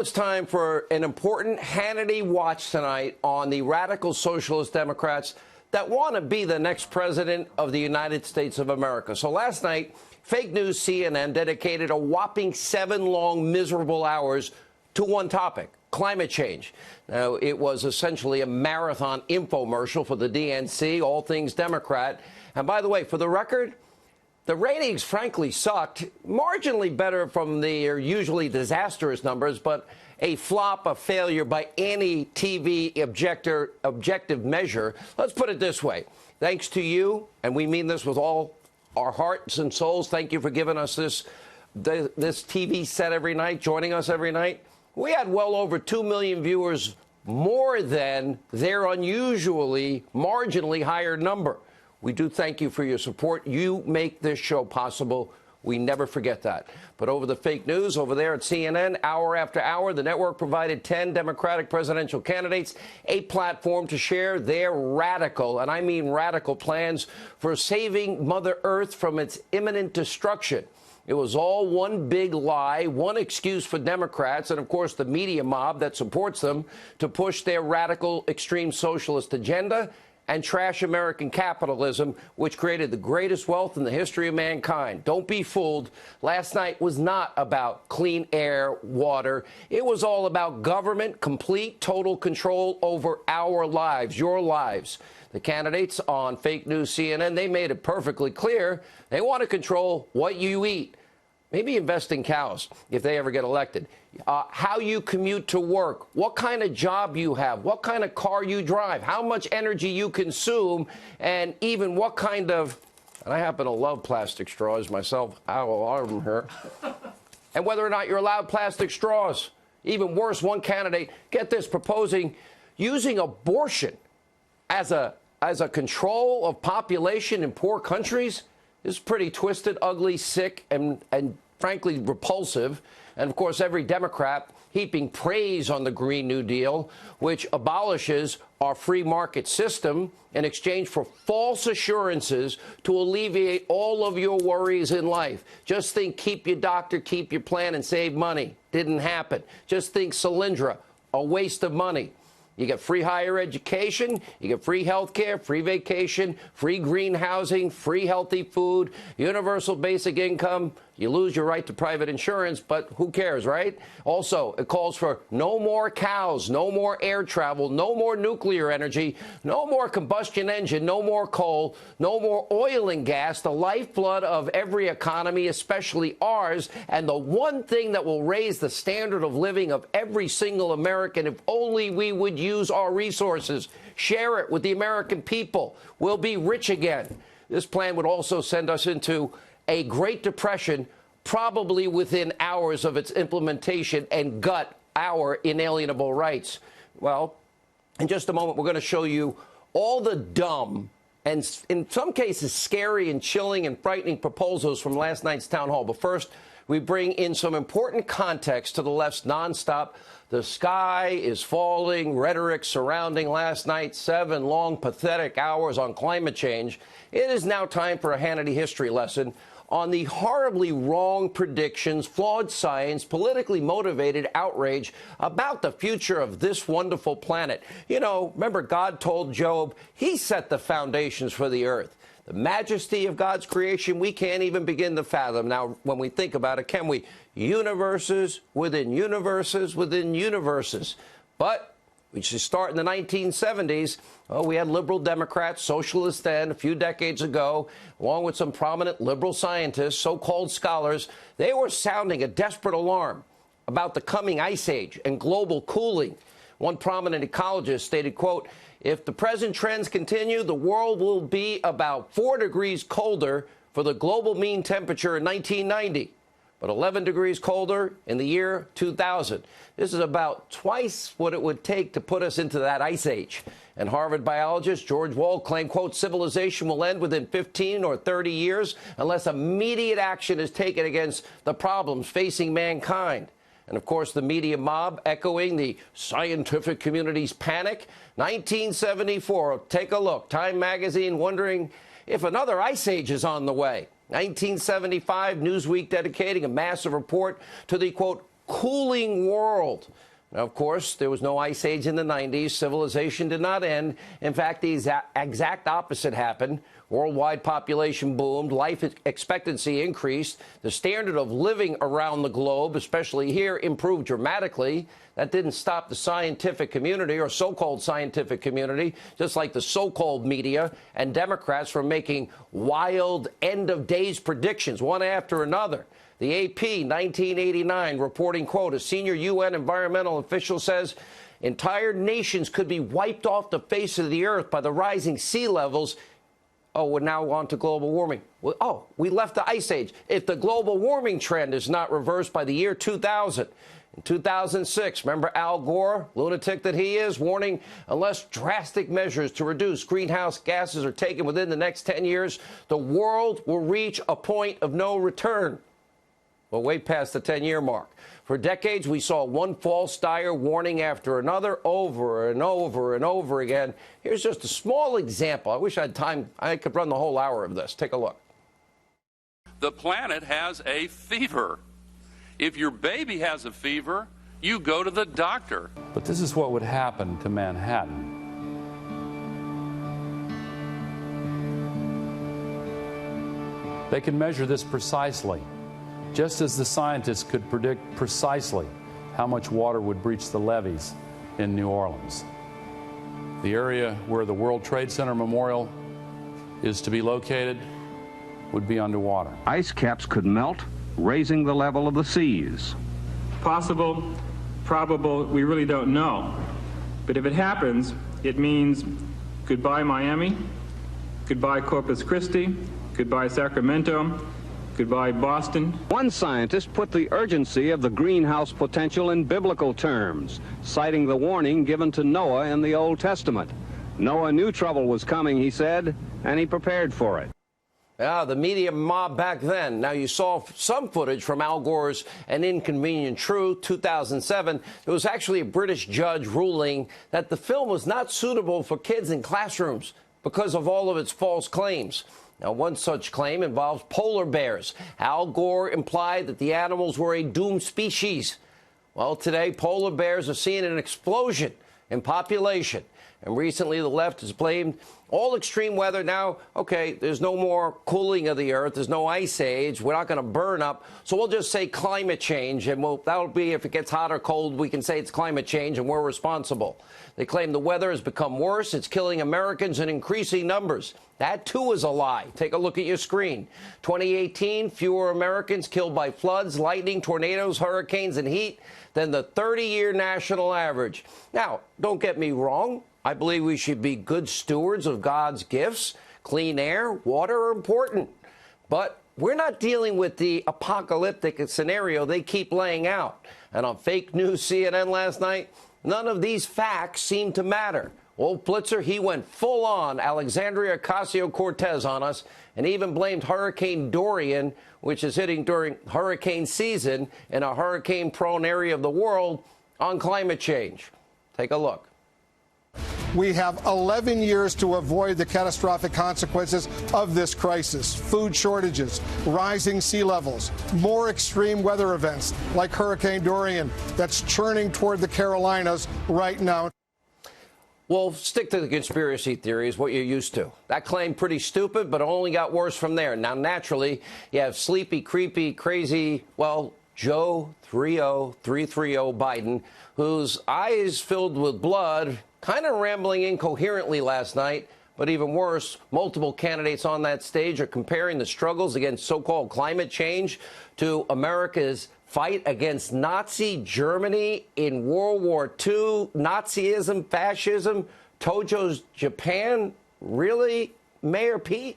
It's time for an important Hannity watch tonight on the radical socialist Democrats that want to be the next president of the United States of America. So last night, fake news CNN dedicated a whopping 7 long, miserable hours to one topic: climate change. Now, it was essentially a marathon infomercial for the DNC, all things Democrat. And by the way, for the record, the ratings, frankly, sucked. Marginally better from their usually disastrous numbers, but a flop, a failure by any TV objective measure. Let's put it this way. Thanks to you, and we mean this with all our hearts and souls, thank you for giving us this TV set every night, joining us every night. We had well over 2 million viewers, more than their unusually marginally higher number. We do thank you for your support. You make this show possible. We never forget that. But over the fake news over there at CNN, hour after hour, the network provided 10 Democratic presidential candidates a platform to share their radical, and I mean radical, plans for saving Mother Earth from its imminent destruction. It was all one big lie, one excuse for Democrats and, of course, the media mob that supports them to push their radical extreme socialist agenda and trash American capitalism, which created the greatest wealth in the history of mankind. Don't be fooled. Last night was not about clean air, water. It was all about government, complete, total control over our lives, your lives. The candidates on fake news CNN, they made it perfectly clear they want to control what you eat. Maybe invest in cows if they ever get elected. How you commute to work, what kind of job you have, what kind of car you drive, how much energy you consume, and even what kind of, and I happen to love plastic straws myself, I'm here, and whether or not you're allowed plastic straws. Even worse, one candidate, get this, proposing using abortion as a control of population in poor countries. This is pretty twisted, ugly, sick, and frankly repulsive. And, of course, every Democrat heaping praise on the Green New Deal, which abolishes our free market system in exchange for false assurances to alleviate all of your worries in life. Just think keep your doctor, keep your plan, and save money. Didn't happen. Just think Solyndra, a waste of money. You get free higher education, you get free health care, free vacation, free green housing, free healthy food, universal basic income. You lose your right to private insurance, but who cares, right? Also, it calls for no more cows, no more air travel, no more nuclear energy, no more combustion engine, no more coal, no more oil and gas, the lifeblood of every economy, especially ours, and the one thing that will raise the standard of living of every single American if only we would use our resources, share it with the American people. We'll be rich again. This plan would also send us into a Great Depression, probably within hours of its implementation, and gut our inalienable rights. Well, in just a moment, we're going to show you all the dumb and, in some cases, scary and chilling and frightening proposals from last night's town hall. But first, we bring in some important context to the left's nonstop "the sky is falling" rhetoric surrounding last night's 7 long, pathetic hours on climate change. It is now time for a Hannity history lesson on the horribly wrong predictions, flawed science, politically motivated outrage about the future of this wonderful planet. You know, remember God told Job he set the foundations for the earth. The majesty of God's creation, we can't even begin to fathom. Now, when we think about it, can we? Universes within universes within universes. But we should start in the 1970s. Oh, we had liberal Democrats, socialists then, a few decades ago, along with some prominent liberal scientists, so-called scholars. They were sounding a desperate alarm about the coming ice age and global cooling. One prominent ecologist stated, quote, "If the present trends continue, the world will be about 4 degrees colder for the global mean temperature in 1990. But 11 degrees colder in the year 2000. This is about twice what it would take to put us into that ice age." And Harvard biologist George Wald claimed, quote, "Civilization will end within 15 or 30 years unless immediate action is taken against the problems facing mankind." And, of course, the media mob echoing the scientific community's panic. 1974, take a look. Time magazine wondering if another ice age is on the way. 1975, Newsweek dedicating a massive report to the, quote, cooling world. Now, of course, there was no ice age in the 90s. Civilization did not end. In fact, the exact opposite happened. Worldwide population boomed. Life expectancy increased. The standard of living around the globe, especially here, improved dramatically. That didn't stop the scientific community, or so-called scientific community, just like the so-called media and Democrats, from making wild end-of-days predictions, one after another. The AP, 1989, reporting, quote, a senior UN environmental official says entire nations could be wiped off the face of the earth by the rising sea levels. Oh, we're now on to global warming. Well, oh, we left the ice age. If the global warming trend is not reversed by the year 2000, in 2006, remember Al Gore, lunatic that he is, warning unless drastic measures to reduce greenhouse gases are taken within the next 10 years, the world will reach a point of no return. Well, way past the 10-year mark. For decades, we saw one false dire warning after another, over and over and over again. Here's just a small example. I wish I had time. I could run the whole hour of this. Take a look. The planet has a fever. If your baby has a fever, you go to the doctor. But this is what would happen to Manhattan. They can measure this precisely, just as the scientists could predict precisely how much water would breach the levees in New Orleans. The area where the World Trade Center Memorial is to be located would be underwater. Ice caps could melt, raising the level of the seas. Possible, probable, we really don't know. But if it happens, it means goodbye Miami, goodbye Corpus Christi, goodbye Sacramento, goodbye Boston. One scientist put the urgency of the greenhouse potential in biblical terms, citing the warning given to Noah in the Old Testament. Noah knew trouble was coming, he said, and he prepared for it. Yeah, the media mob back then. Now, you saw some footage from Al Gore's An Inconvenient Truth, 2007. There was actually a British judge ruling that the film was not suitable for kids in classrooms because of all of its false claims. Now, one such claim involves polar bears. Al Gore implied that the animals were a doomed species. Well, today, polar bears are seeing an explosion in population. And recently, the left has blamed all extreme weather. Now, okay, there's no more cooling of the earth. There's no ice age. We're not going to burn up. So we'll just say climate change. And that'll be, if it gets hot or cold, we can say it's climate change and we're responsible. They claim the weather has become worse. It's killing Americans in increasing numbers. That, too, is a lie. Take a look at your screen. 2018, fewer Americans killed by floods, lightning, tornadoes, hurricanes, and heat than the 30-year national average. Now, don't get me wrong. I believe we should be good stewards of God's gifts. Clean air, water are important. But we're not dealing with the apocalyptic scenario they keep laying out. And on fake news CNN last night, none of these facts seem to matter. Old Blitzer, he went full-on Alexandria Ocasio-Cortez on us and even blamed Hurricane Dorian, which is hitting during hurricane season in a hurricane-prone area of the world, on climate change. Take a look. We have 11 years to avoid the catastrophic consequences of this crisis. Food shortages, rising sea levels, more extreme weather events like Hurricane Dorian that's churning toward the Carolinas right now. Well, stick to the conspiracy theories, what you're used to. That claim pretty stupid, but it only got worse from there. Now, naturally, you have sleepy, creepy, crazy, well, Joe 30330 Biden, whose eyes filled with blood, kind of rambling incoherently last night. But even worse, multiple candidates on that stage are comparing the struggles against so-called climate change to America's fight against Nazi Germany in World War II, Nazism, fascism, Tojo's Japan. Really, Mayor Pete?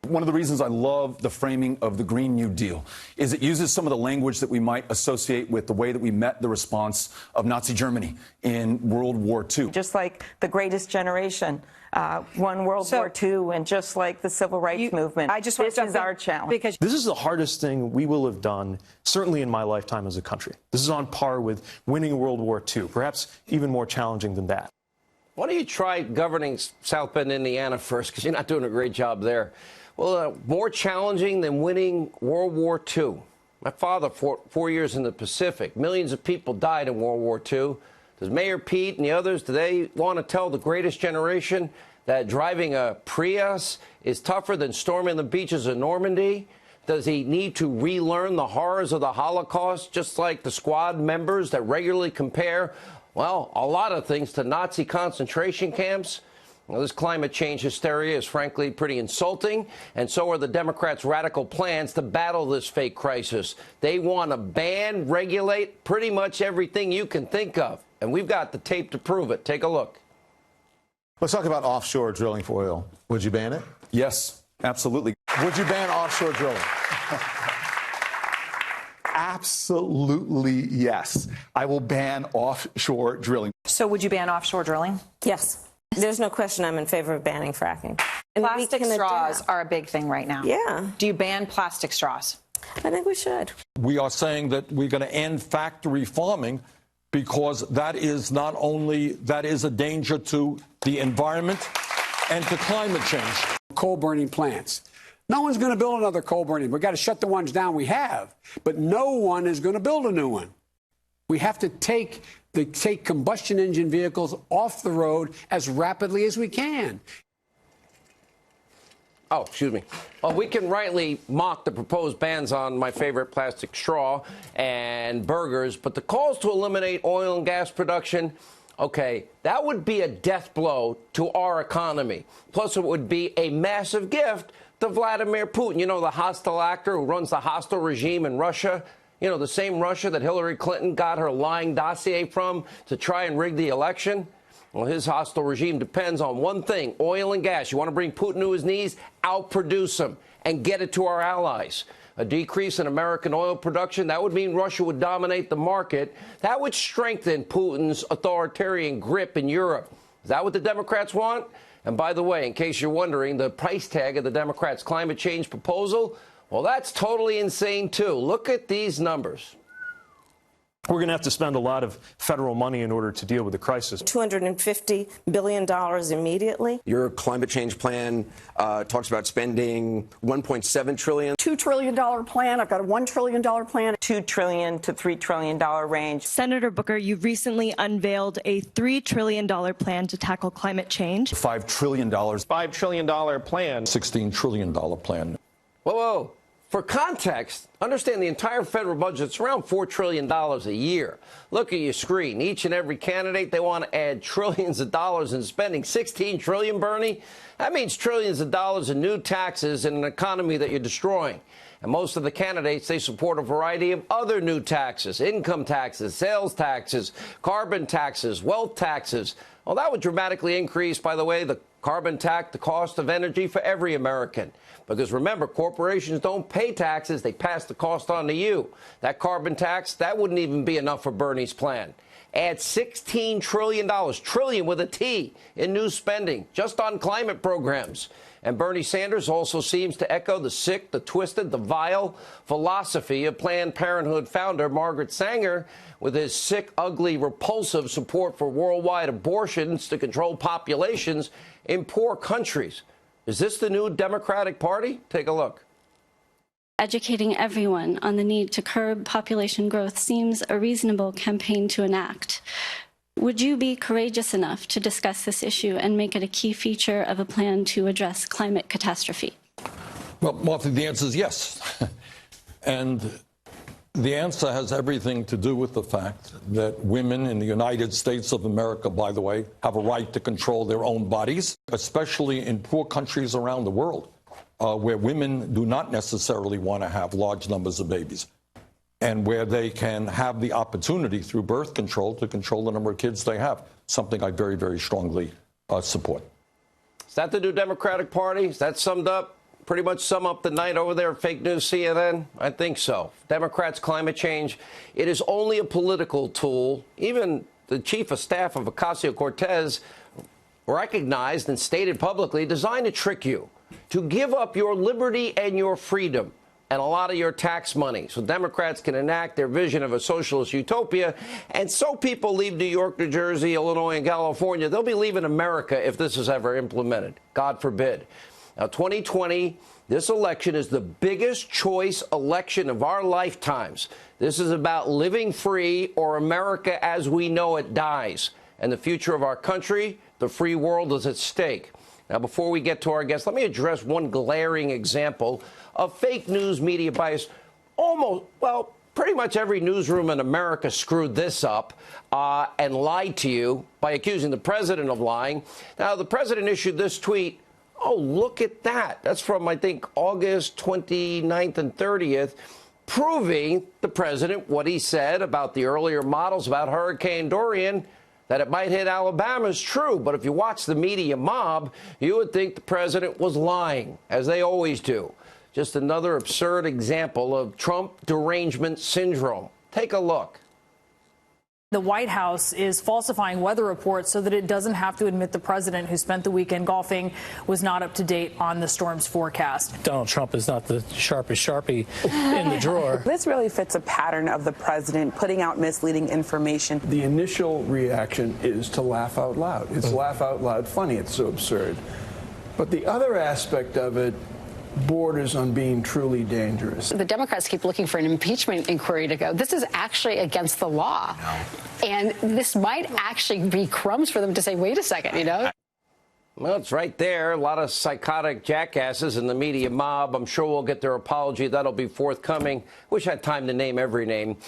One of the reasons I love the framing of the Green New Deal is it uses some of the language that we might associate with the way that we met the response of Nazi Germany in World War II. Just like the Greatest Generation won World War II, and just like the Civil Rights Movement, this is our challenge. Because this is the hardest thing we will have done, certainly in my lifetime as a country. This is on par with winning World War II, perhaps even more challenging than that. Why don't you try governing South Bend, Indiana first, because you're not doing a great job there. Well, more challenging than winning World War II. My father fought 4 years in the Pacific. Millions of people died in World War II. Does Mayor Pete and the others, do they want to tell the greatest generation that driving a Prius is tougher than storming the beaches of Normandy? Does he need to relearn the horrors of the Holocaust, just like the squad members that regularly compare, well, a lot of things to Nazi concentration camps? Well, this climate change hysteria is frankly pretty insulting, and so are the Democrats' radical plans to battle this fake crisis. They want to ban, regulate pretty much everything you can think of, and we've got the tape to prove it. Take a look. Let's talk about offshore drilling for oil. Would you ban it? Yes, absolutely. Would you ban offshore drilling? Absolutely, yes. I will ban offshore drilling. So would you ban offshore drilling? Yes. There's no question I'm in favor of banning fracking. And Plastic straws are a big thing right now. Yeah. Do you ban plastic straws? I think we should. We are saying that we're going to end factory farming because that is not only, that is a danger to the environment and to climate change. Coal burning plants. No one's going to build another coal burning. We've got to shut the ones down we have. But no one is going to build a new one. We have to take combustion engine vehicles off the road as rapidly as we can. Oh, excuse me. Well, we can rightly mock the proposed bans on my favorite plastic straw and burgers, but the calls to eliminate oil and gas production, okay, that would be a death blow to our economy. Plus, it would be a massive gift to Vladimir Putin, you know, the hostile actor who runs the hostile regime in Russia. You know, the same Russia that Hillary Clinton got her lying dossier from to try and rig the election. Well, his hostile regime depends on one thing, oil and gas. You want to bring Putin to his knees? Outproduce him and get it to our allies. A decrease in American oil production, that would mean Russia would dominate the market. That would strengthen Putin's authoritarian grip in Europe. Is that what the Democrats want? And by the way, in case you're wondering, the price tag of the Democrats' climate change proposal, well, that's totally insane, too. Look at these numbers. We're going to have to spend a lot of federal money in order to deal with the crisis. $250 billion immediately. Your climate change plan talks about spending $1.7 trillion. $2 trillion plan. I've got a $1 trillion plan. $2 trillion to $3 trillion range. Senator Booker, you recently unveiled a $3 trillion plan to tackle climate change. $5 trillion. $5 trillion plan. $16 trillion plan. Whoa. For context, understand the entire federal budget is around $4 trillion a year. Look at your screen. Each and every candidate, they want to add trillions of dollars in spending. $16 trillion, Bernie? That means trillions of dollars in new taxes in an economy that you're destroying. And most of the candidates, they support a variety of other new taxes, income taxes, sales taxes, carbon taxes, wealth taxes. Well, that would dramatically increase, by the way, the carbon tax, the cost of energy for every American. Because remember, corporations don't pay taxes, they pass the cost on to you. That carbon tax, that wouldn't even be enough for Bernie's plan. Add $16 trillion, trillion with a T, in new spending, just on climate programs. And Bernie Sanders also seems to echo the sick, the twisted, the vile philosophy of Planned Parenthood founder Margaret Sanger, with his sick, ugly, repulsive support for worldwide abortions to control populations in poor countries. Is this the new Democratic Party? Take a look. Educating everyone on the need to curb population growth seems a reasonable campaign to enact. Would you be courageous enough to discuss this issue and make it a key feature of a plan to address climate catastrophe? Well, Martha, the answer is yes. And the answer has everything to do with the fact that women in the United States of America, by the way, have a right to control their own bodies, especially in poor countries around the world, where women do not necessarily want to have large numbers of babies, and where they can have the opportunity through birth control to control the number of kids they have, something I very, very strongly support. Is that the new Democratic Party? Is that summed up? Pretty much sum up the night over there at Fake News CNN? I think so. Democrats' climate change, it is only a political tool. Even the chief of staff of Ocasio-Cortez recognized and stated publicly, designed to trick you, to give up your liberty and your freedom and a lot of your tax money so Democrats can enact their vision of a socialist utopia. And so people leave New York, New Jersey, Illinois, and California. They'll be leaving America if this is ever implemented. God forbid. Now, 2020 This election is the biggest choice election of our lifetimes. This is about living free or America as we know it dies. And the future of our country, the free world, is at stake. Now, before we get to our guests, let me address one glaring example of fake news media bias. Pretty much every newsroom in America screwed this up and lied to you by accusing the president of lying. Now, the president issued this tweet. Oh, look at that. That's from, I think, August 29th and 30th, proving the president what he said about the earlier models about Hurricane Dorian, that it might hit Alabama, is true. But if you watch the media mob, you would think the president was lying, as they always do. Just another absurd example of Trump derangement syndrome. Take a look. The White House is falsifying weather reports so that it doesn't have to admit the president, who spent the weekend golfing, was not up to date on the storm's forecast. Donald Trump is not the sharpest Sharpie in the drawer. This really fits a pattern of the president putting out misleading information. The initial reaction is to laugh out loud. It's laugh out loud funny. It's so absurd. But the other aspect of it borders on being truly dangerous. The Democrats keep looking for an impeachment inquiry to go. This is actually against the law. And this might actually be crumbs for them to say, wait a second, you know? Well, it's right there. A lot of psychotic jackasses in the media mob. I'm sure we'll get their apology. That'll be forthcoming. Wish I had time to name every name.